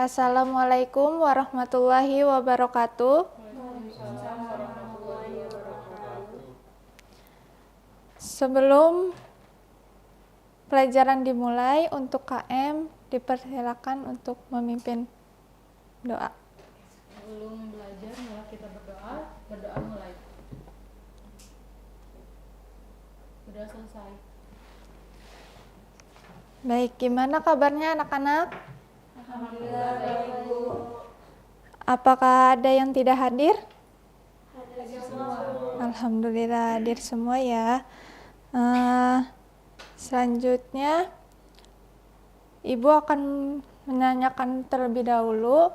Assalamualaikum warahmatullahi wabarakatuh. Sebelum pelajaran dimulai, untuk KM dipersilakan untuk memimpin doa. Sebelum belajar, malah kita berdoa mulai. Sudah selesai. Baik, gimana kabarnya anak-anak? Alhamdulillah baik, Bu. Apakah ada yang tidak hadir? Hadir semua. Alhamdulillah hadir semua ya. Selanjutnya Ibu akan menanyakan terlebih dahulu,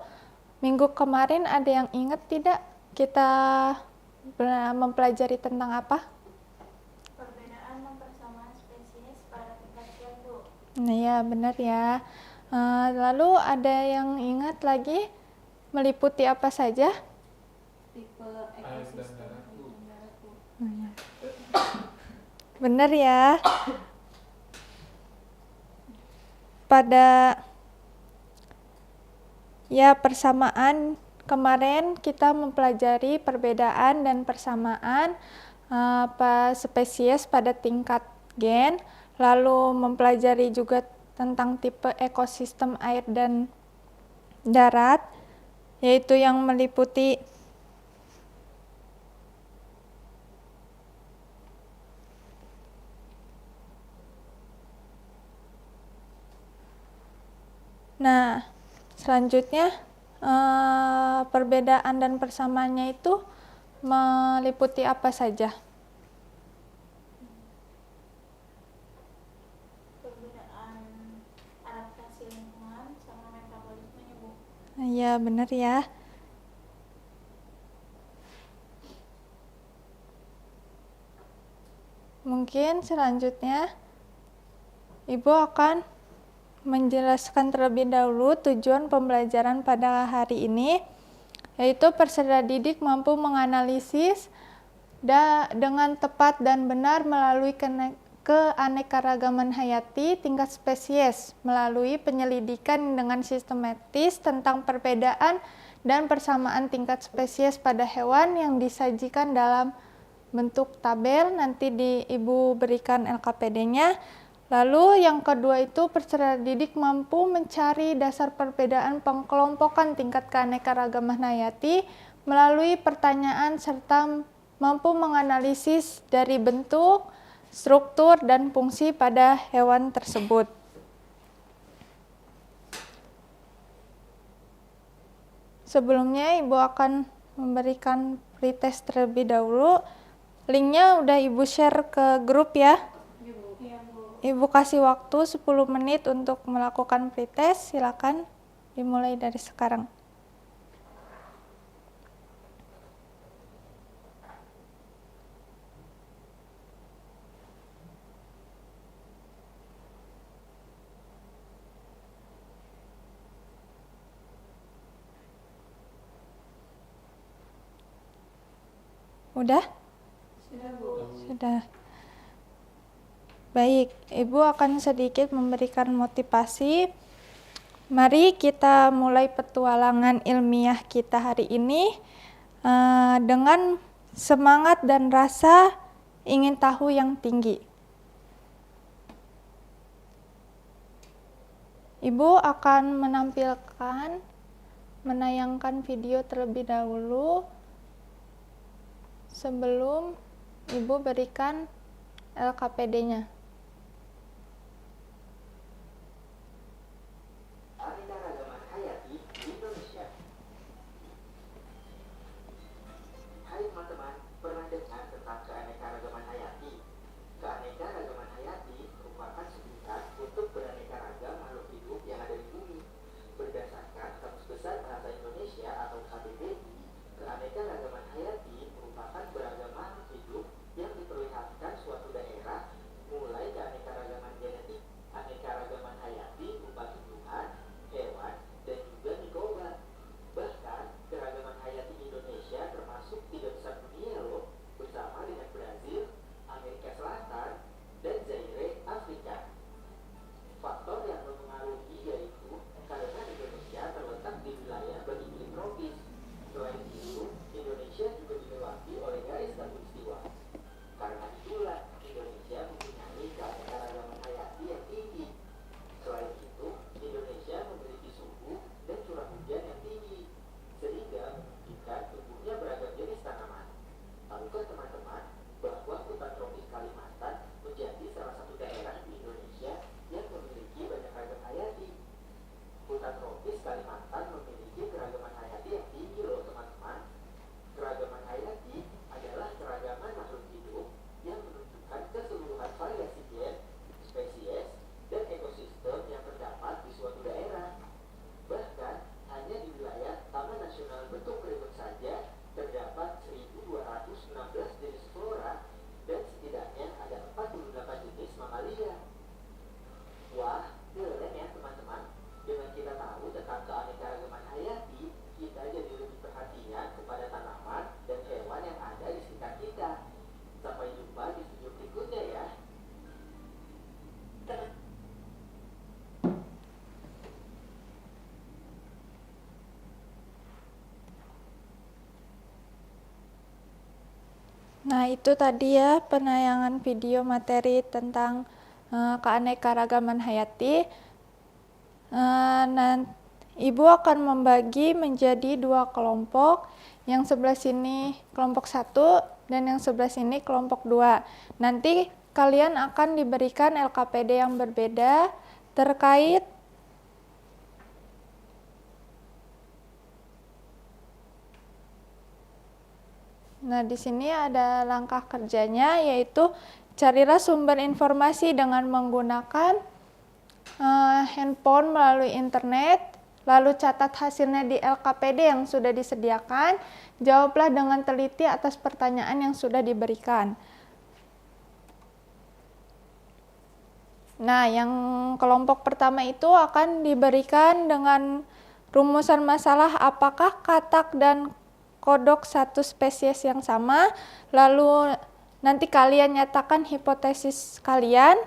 minggu kemarin ada yang ingat tidak kita mempelajari tentang apa? Perbedaan dan persamaan spesies pada tingkat gen, Bu. Nah ya, benar ya. Lalu ada yang ingat lagi meliputi apa saja? Tipe ekosistem darat, Bu. Benar ya. Pada persamaan kemarin kita mempelajari perbedaan dan persamaan spesies pada tingkat gen, lalu mempelajari juga tentang tipe ekosistem air dan darat, yaitu yang meliputi selanjutnya perbedaan dan persamaannya itu meliputi apa saja? Perbedaan adaptasi lingkungan sama metabolismenya, Bu. Ya, benar ya. Mungkin selanjutnya Ibu akan menjelaskan terlebih dahulu tujuan pembelajaran pada hari ini, yaitu peserta didik mampu menganalisis dengan tepat dan benar melalui keanekaragaman hayati tingkat spesies melalui penyelidikan dengan sistematis tentang perbedaan dan persamaan tingkat spesies pada hewan yang disajikan dalam bentuk tabel. Nanti Ibu berikan LKPD-nya. Lalu yang kedua itu peserta didik mampu mencari dasar perbedaan pengkelompokan tingkat keanekaragaman hayati melalui pertanyaan serta mampu menganalisis dari bentuk, struktur, dan fungsi pada hewan tersebut. Sebelumnya Ibu akan memberikan pretest terlebih dahulu. Linknya udah Ibu share ke grup ya. Ibu kasih waktu 10 menit untuk melakukan pretest. Silakan dimulai dari sekarang. Udah? Sudah, Bu. Sudah. Baik, Ibu akan sedikit memberikan motivasi. Mari kita mulai petualangan ilmiah kita hari ini dengan semangat dan rasa ingin tahu yang tinggi. Ibu akan menayangkan video terlebih dahulu sebelum Ibu berikan LKPD-nya. Keanekaragaman hayati di Indonesia. Hai teman-teman, pernah dengar tentang keanekaragaman hayati? Keanekaragaman hayati merupakan sebutan untuk beraneka ragam makhluk hidup yang ada di bumi. Berdasarkan Kamus Besar Bahasa Indonesia atau KBBI, keanekaragaman hayati merupakan beragam makhluk hidup yang diperlihatkan suatu daerah mulai itu tadi ya penayangan video materi tentang keanekaragaman hayati. Ibu akan membagi menjadi 2 kelompok. Yang sebelah sini kelompok 1 dan yang sebelah sini kelompok 2. Nanti kalian akan diberikan LKPD yang berbeda terkait Nah, di sini ada langkah kerjanya, yaitu carilah sumber informasi dengan menggunakan handphone melalui internet, lalu catat hasilnya di LKPD yang sudah disediakan, jawablah dengan teliti atas pertanyaan yang sudah diberikan. Nah, yang kelompok pertama itu akan diberikan dengan rumusan masalah apakah katak dan kodok satu spesies yang sama, lalu nanti kalian nyatakan hipotesis kalian,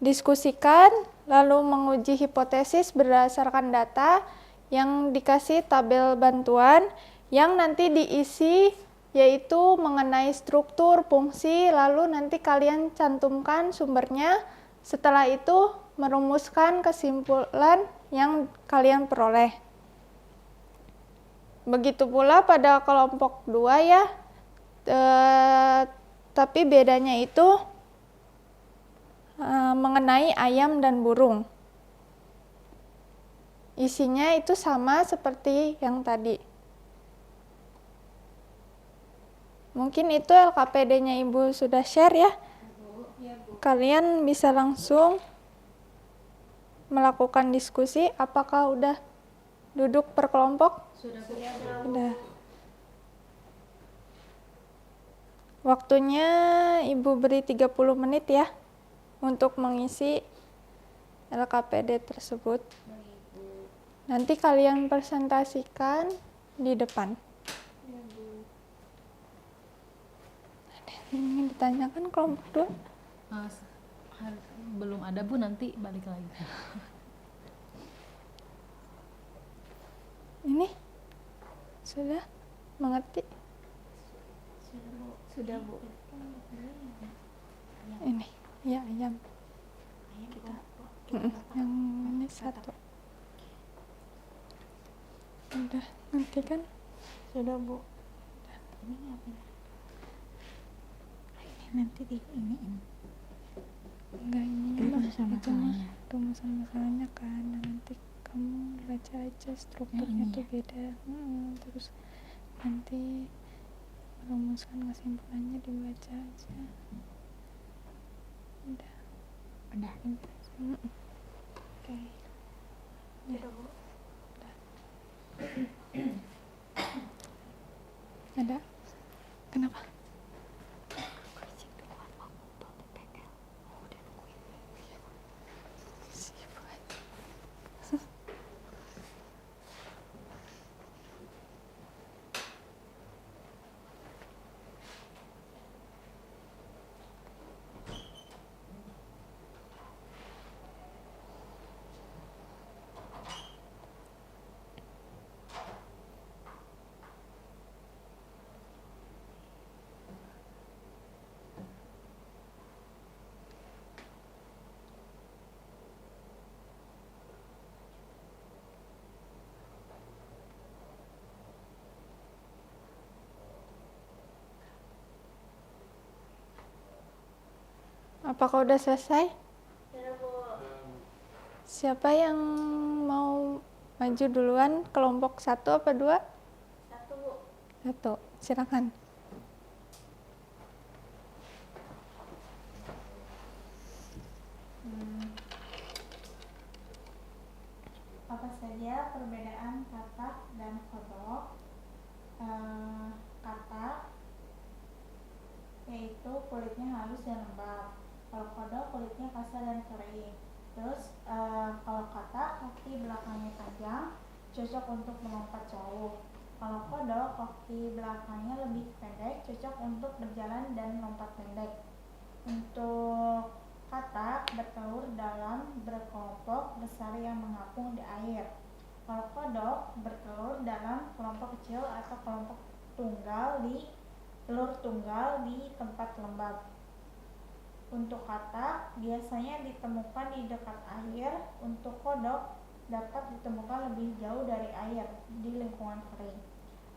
diskusikan, lalu menguji hipotesis berdasarkan data yang dikasih tabel bantuan yang nanti diisi yaitu mengenai struktur, fungsi, lalu nanti kalian cantumkan sumbernya, setelah itu merumuskan kesimpulan yang kalian peroleh. Begitu pula pada kelompok 2 ya, tapi bedanya itu mengenai ayam dan burung. Isinya itu sama seperti yang tadi. Mungkin itu LKPD-nya Ibu sudah share ya. Kalian bisa langsung melakukan diskusi. Apakah udah duduk per kelompok? Sudah. Waktunya Ibu beri 30 menit ya untuk mengisi LKPD tersebut. Nanti kalian presentasikan di depan. Ada yang ingin ditanyakan kelompok 2? Belum ada Bu, nanti balik lagi. Ini sudah mengerti? Sudah Bu. Ini ya ayam. Yang ini 1. Udah ngerti kan? Sudah Bu. Ini ngapain? Ini nanti di ini. Enggak ini rumusan masalahnya kan. Nanti kamu baca aja strukturnya tuh beda. Terus nanti merumuskan kesimpulannya dibaca aja. Udah. Oke. Sudah Bu. Ada? Kenapa? Apakah udah selesai? Sudah Bu. Siapa yang mau maju duluan? Kelompok 1 apa 2? 1 Bu. 1. Silakan. Apa saja perbedaan katak dan kodok? Katak yaitu kulitnya halus dan lembab. Kalau kodok kulitnya kasar dan kering. Terus kalau katak kaki belakangnya panjang, cocok untuk melompat jauh. Kalau kodok kaki belakangnya lebih pendek, cocok untuk berjalan dan lompat pendek. Untuk katak bertelur dalam berkelompok besar yang mengapung di air. Kalau kodok bertelur dalam kelompok kecil atau kelompok tunggal di telur tunggal di tempat lembab. Untuk katak, biasanya ditemukan di dekat air. Untuk kodok, dapat ditemukan lebih jauh dari air, di lingkungan kering.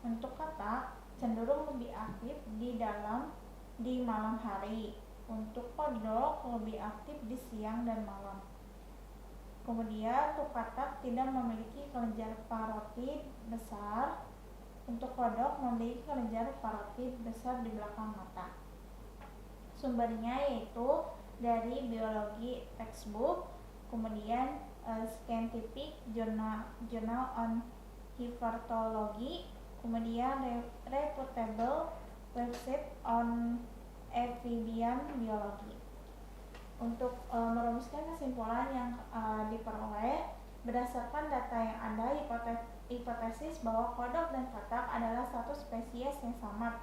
Untuk katak, cenderung lebih aktif di malam hari. Untuk kodok, lebih aktif di siang dan malam. Kemudian untuk katak tidak memiliki kelenjar parotid besar. Untuk kodok memiliki kelenjar parotid besar di belakang mata. Sumbernya yaitu dari biologi textbook, kemudian Scientific Journal on Herpetology, kemudian reputable website on amphibian biology. Untuk merumuskan kesimpulan yang diperoleh berdasarkan data yang ada, hipotesis bahwa kodok dan katak adalah satu spesies yang sama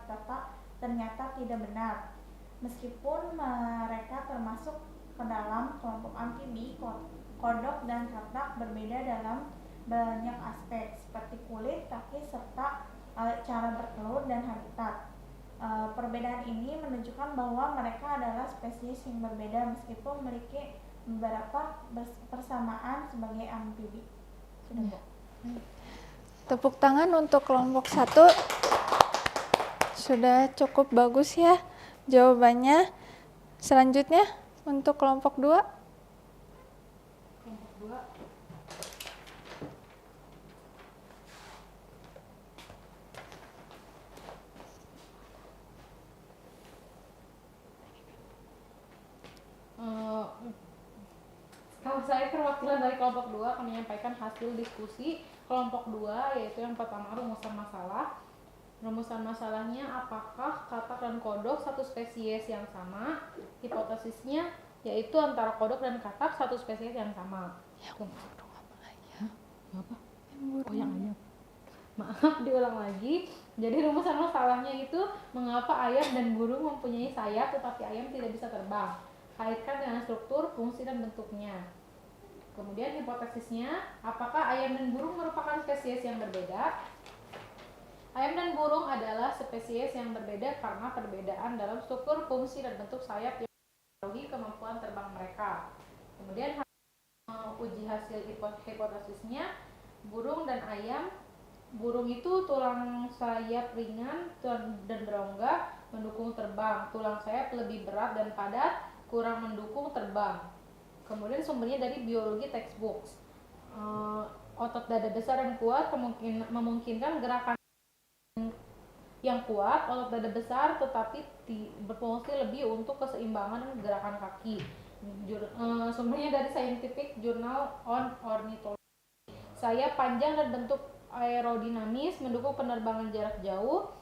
ternyata tidak benar. Meskipun mereka termasuk ke dalam kelompok amfibi, kodok dan katak berbeda dalam banyak aspek seperti kulit, kaki, serta cara bertelur dan habitat. Perbedaan ini menunjukkan bahwa mereka adalah spesies yang berbeda meskipun memiliki beberapa persamaan sebagai amfibi. Sudah, Bu. Tepuk tangan untuk kelompok 1. Sudah cukup bagus ya jawabannya. Selanjutnya untuk kelompok 2. Kelompok 2. Kalau saya perwakilan dari kelompok 2 akan menyampaikan hasil diskusi kelompok 2, yaitu yang pertama rumusan masalah. Rumusan masalahnya, apakah katak dan kodok satu spesies yang sama? Hipotesisnya yaitu antara kodok dan katak satu spesies yang sama. Apa? Oh, yang ayam. Maaf, diulang lagi. Jadi rumusan masalahnya itu mengapa ayam dan burung mempunyai sayap tetapi ayam tidak bisa terbang. Kaitkan dengan struktur, fungsi, dan bentuknya. Kemudian hipotesisnya, apakah ayam dan burung merupakan spesies yang berbeda? Ayam dan burung adalah spesies yang berbeda karena perbedaan dalam struktur, fungsi, dan bentuk sayap yang mempengaruhi kemampuan terbang mereka. Kemudian uji hasil hipotesisnya, burung dan ayam. Burung itu tulang sayap ringan dan berongga, mendukung terbang. Tulang sayap lebih berat dan padat, kurang mendukung terbang. Kemudian sumbernya dari biologi textbooks. Otot dada besar dan kuat memungkinkan gerakan yang kuat, otot dada besar tetapi berfungsi lebih untuk keseimbangan dan gerakan kaki. Sumbernya dari Scientific Journal on Ornithology. Sayap panjang dan bentuk aerodinamis mendukung penerbangan jarak jauh.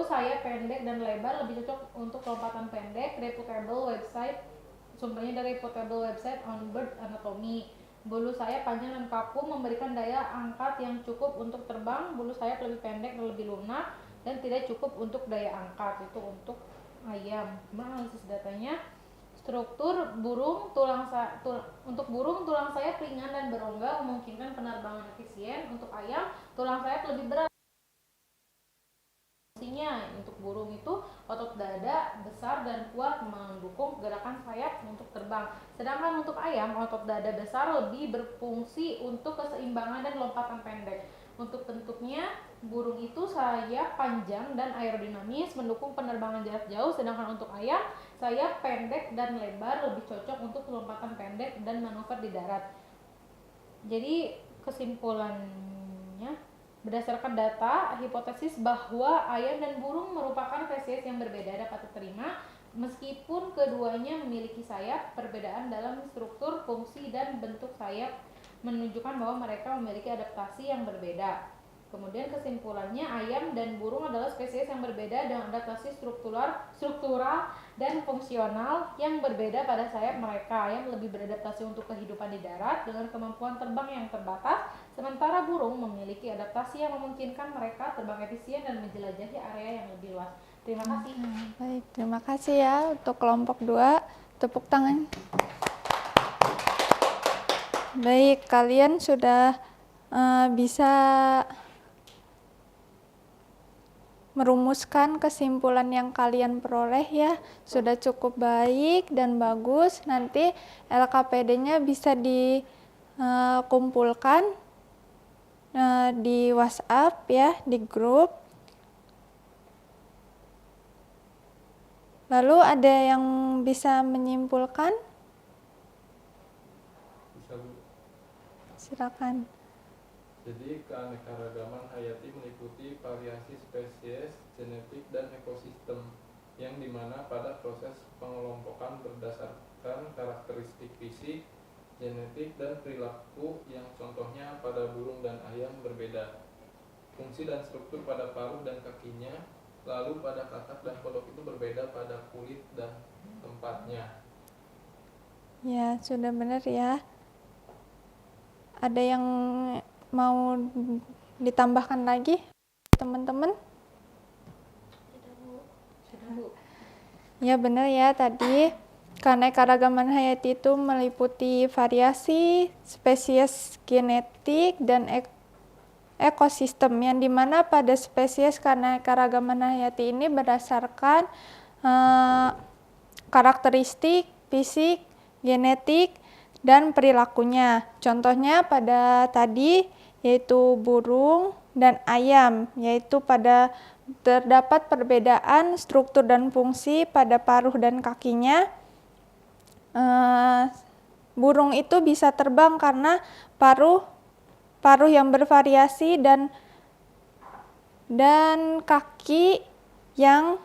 Sayap pendek dan lebar lebih cocok untuk lompatan pendek. Reputable website. Sumbernya dari reputable website on bird anatomy. Bulu sayap panjang dan kaku memberikan daya angkat yang cukup untuk terbang. Bulu sayap lebih pendek dan lebih lunak dan tidak cukup untuk daya angkat. Itu untuk ayam. Analisis datanya. Struktur burung, untuk burung tulang sayap ringan dan berongga memungkinkan penerbangan efisien. Untuk ayam, tulang sayap lebih berat. Fungsinya untuk burung itu otot dada besar dan kuat mendukung gerakan sayap untuk terbang. Sedangkan untuk ayam, otot dada besar lebih berfungsi untuk keseimbangan dan lompatan pendek. Untuk bentuknya, burung itu sayap panjang dan aerodinamis mendukung penerbangan jarak jauh, sedangkan untuk ayam, sayap pendek dan lebar lebih cocok untuk lompatan pendek dan manuver di darat. Jadi kesimpulannya, berdasarkan data, hipotesis bahwa ayam dan burung merupakan spesies yang berbeda dapat diterima meskipun keduanya memiliki sayap. Perbedaan dalam struktur, fungsi, dan bentuk sayap menunjukkan bahwa mereka memiliki adaptasi yang berbeda. Kemudian kesimpulannya, ayam dan burung adalah spesies yang berbeda dengan adaptasi struktural dan fungsional yang berbeda pada sayap mereka. Ayam lebih beradaptasi untuk kehidupan di darat dengan kemampuan terbang yang terbatas, sementara burung memiliki adaptasi yang memungkinkan mereka terbang efisien dan menjelajahi area yang lebih luas. Terima kasih. Baik, terima kasih ya untuk kelompok 2. Tepuk tangan. Baik, kalian sudah bisa merumuskan kesimpulan yang kalian peroleh ya. Sudah cukup baik dan bagus. Nanti LKPD-nya bisa dikumpulkan di WhatsApp ya, di grup. Lalu ada yang bisa menyimpulkan? Bisa, Bu. Silakan. Jadi keanekaragaman hayati meliputi variasi spesies, genetik, dan ekosistem yang dimana pada proses pengelompokan berdasarkan karakteristik fisik, genetik, dan perilaku yang contohnya pada burung dan ayam berbeda. Fungsi dan struktur pada paruh dan kakinya, lalu pada katak dan kodok itu berbeda pada kulit dan tempatnya. Ya, sudah benar ya. Ada yang mau ditambahkan lagi, teman-teman? Sudah, Bu. Ya, benar ya tadi. Keanekaragaman hayati itu meliputi variasi, spesies, genetik, dan ekosistem, yang dimana pada spesies keanekaragaman hayati ini berdasarkan karakteristik, fisik, genetik, dan perilakunya. Contohnya pada tadi yaitu burung dan ayam, yaitu pada terdapat perbedaan struktur dan fungsi pada paruh dan kakinya. Burung itu bisa terbang karena paruh yang bervariasi dan kaki yang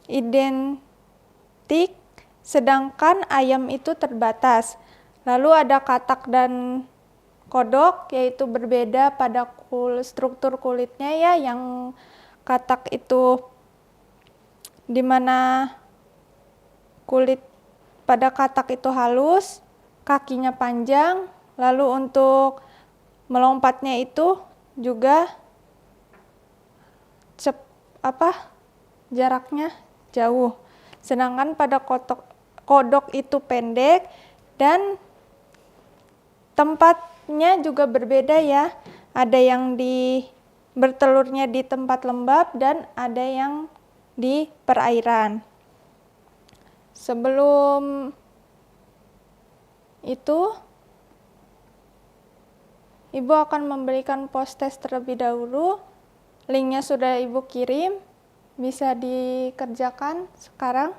identik, sedangkan ayam itu terbatas. Lalu ada katak dan kodok, yaitu berbeda pada struktur kulitnya ya, yang katak itu dimana kulit pada katak itu halus, kakinya panjang, lalu untuk melompatnya itu juga jaraknya jauh. Sedangkan pada kodok itu pendek dan tempatnya juga berbeda ya. Ada yang bertelurnya di tempat lembab dan ada yang di perairan. Sebelum itu, Ibu akan memberikan post-test terlebih dahulu. Linknya sudah Ibu kirim, bisa dikerjakan sekarang.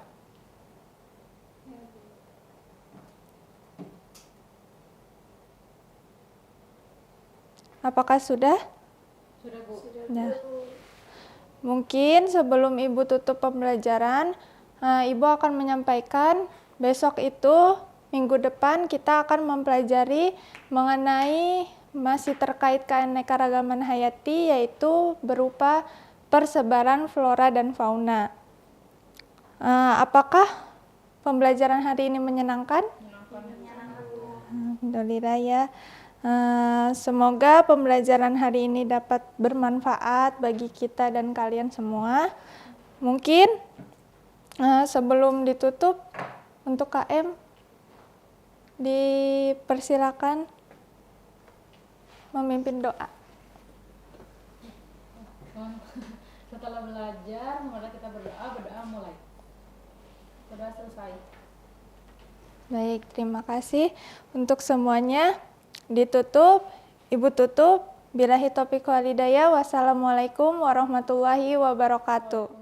Apakah sudah? Sudah, Bu. Sudah. Mungkin sebelum Ibu tutup pembelajaran, Ibu akan menyampaikan besok itu minggu depan kita akan mempelajari mengenai masih terkait keanekaragaman hayati, yaitu berupa persebaran flora dan fauna. Apakah pembelajaran hari ini menyenangkan? Alhamdulillah ya. Semoga pembelajaran hari ini dapat bermanfaat bagi kita dan kalian semua. Mungkin sebelum ditutup, untuk KM dipersilakan memimpin doa. Setelah belajar, mari kita berdoa mulai. Sudah selesai. Baik, terima kasih untuk semuanya. Ditutup, Ibu tutup. Billahi taufiq wal hidayah. Wassalamualaikum warahmatullahi wabarakatuh.